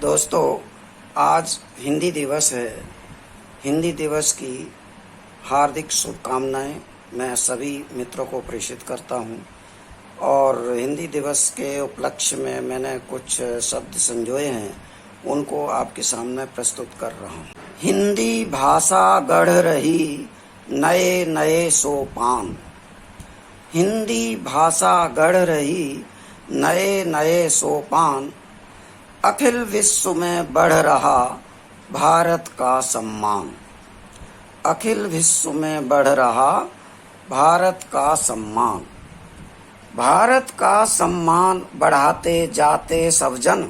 दोस्तों, आज हिंदी दिवस है। हिंदी दिवस की हार्दिक शुभकामनाएं मैं सभी मित्रों को प्रेषित करता हूं। और हिंदी दिवस के उपलक्ष्य में मैंने कुछ शब्द संजोए हैं, उनको आपके सामने प्रस्तुत कर रहा हूं। हिंदी भाषा गढ़ रही नए नए सोपान। हिंदी भाषा गढ़ रही नए नए सोपान। अखिल विश्व में बढ़ रहा भारत का सम्मान। अखिल विश्व में बढ़ रहा भारत का सम्मान। भारत का सम्मान बढ़ाते जाते सब जन।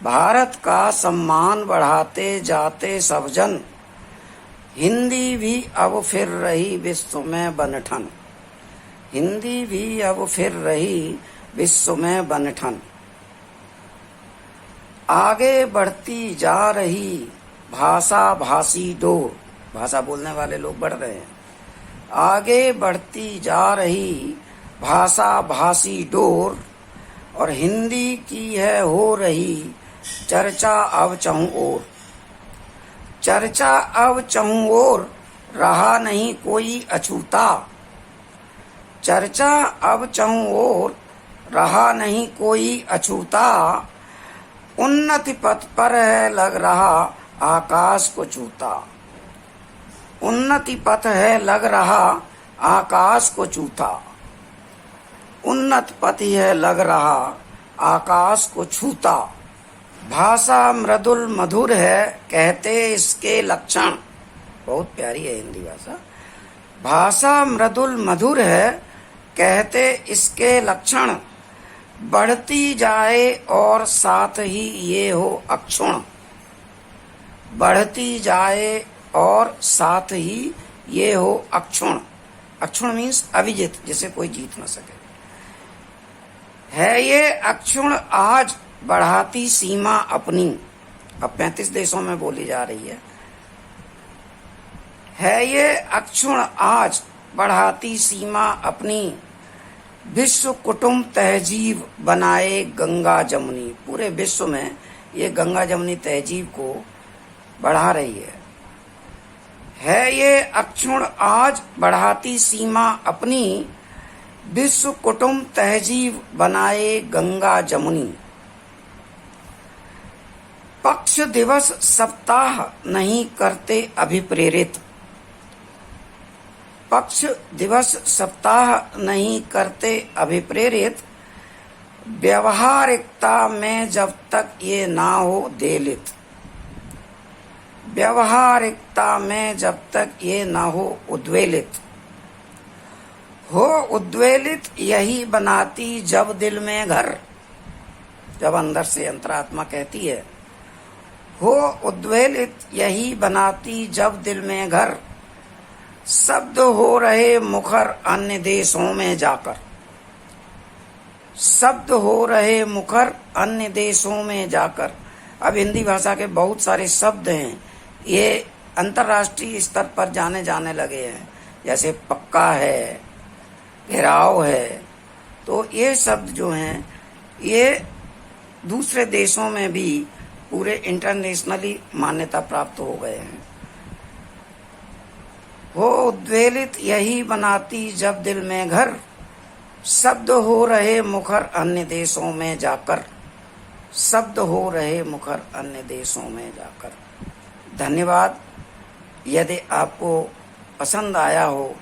भारत का सम्मान बढ़ाते जाते सब जन। हिंदी भी अब फिर रही विश्व में बनठन। हिंदी भी अब फिर रही विश्व में बनठन। आगे बढ़ती जा रही भाषा भाषी डोर। भाषा बोलने वाले लोग बढ़ रहे हैं। आगे बढ़ती जा रही भाषा भाषी डोर। और हिंदी की है हो रही चर्चा अब चहुं ओर। चर्चा अब चहुं ओर, रहा नहीं कोई अछूता। चर्चा अब चहुं ओर, रहा नहीं कोई अछूता। उन्नति पथ पर है लग रहा आकाश को छूता। उन्नति पथ है लग रहा आकाश को छूता। उन्नत पथ है लग रहा आकाश को छूता। भाषा मृदुल मधुर है कहते इसके लक्षण। बहुत प्यारी है हिंदी भाषा। भाषा मृदुल मधुर है कहते इसके लक्षण। बढ़ती जाए और साथ ही ये हो अक्षुण। बढ़ती जाए और साथ ही ये हो अक्षुण। अक्षुण मीन्स अविजित, जिसे कोई जीत न सके। है ये अक्षुण आज बढ़ाती सीमा अपनी। अब 35 देशों में बोली जा रही है। है ये अक्षुण आज बढ़ाती सीमा अपनी। विश्व कुटुंब तहजीब बनाए गंगा जमुनी। पूरे विश्व में ये गंगा जमुनी तहजीब को बढ़ा रही है ये अक्षुण आज बढ़ाती सीमा अपनी। विश्व कुटुंब तहजीब बनाए गंगा जमुनी। पक्ष दिवस सप्ताह नहीं करते अभिप्रेरित। पक्ष दिवस सप्ताह नहीं करते अभिप्रेरित। व्यवहारिकता में जब तक ये ना हो देलित। व्यवहारिकता में जब तक ये ना हो उद्वेलित। हो उद्वेलित यही बनाती जब दिल में घर। जब अंदर से अंतरात्मा कहती है हो उद्वेलित यही बनाती जब दिल में घर। शब्द हो रहे मुखर अन्य देशों में जाकर। शब्द हो रहे मुखर अन्य देशों में जाकर। अब हिंदी भाषा के बहुत सारे शब्द हैं, ये अंतर्राष्ट्रीय स्तर पर जाने लगे हैं। जैसे पक्का है, घेराव है। तो ये शब्द जो हैं ये दूसरे देशों में भी पूरे इंटरनेशनली मान्यता प्राप्त हो गए हैं। हो उद्वेलित यही बनाती जब दिल में घर। शब्द हो रहे मुखर अन्य देशों में जाकर। शब्द हो रहे मुखर अन्य देशों में जाकर। धन्यवाद। यदि आपको पसंद आया हो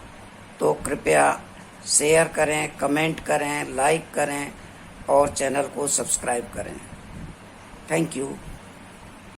तो कृपया शेयर करें, कमेंट करें, लाइक करें और चैनल को सब्सक्राइब करें। Thank you.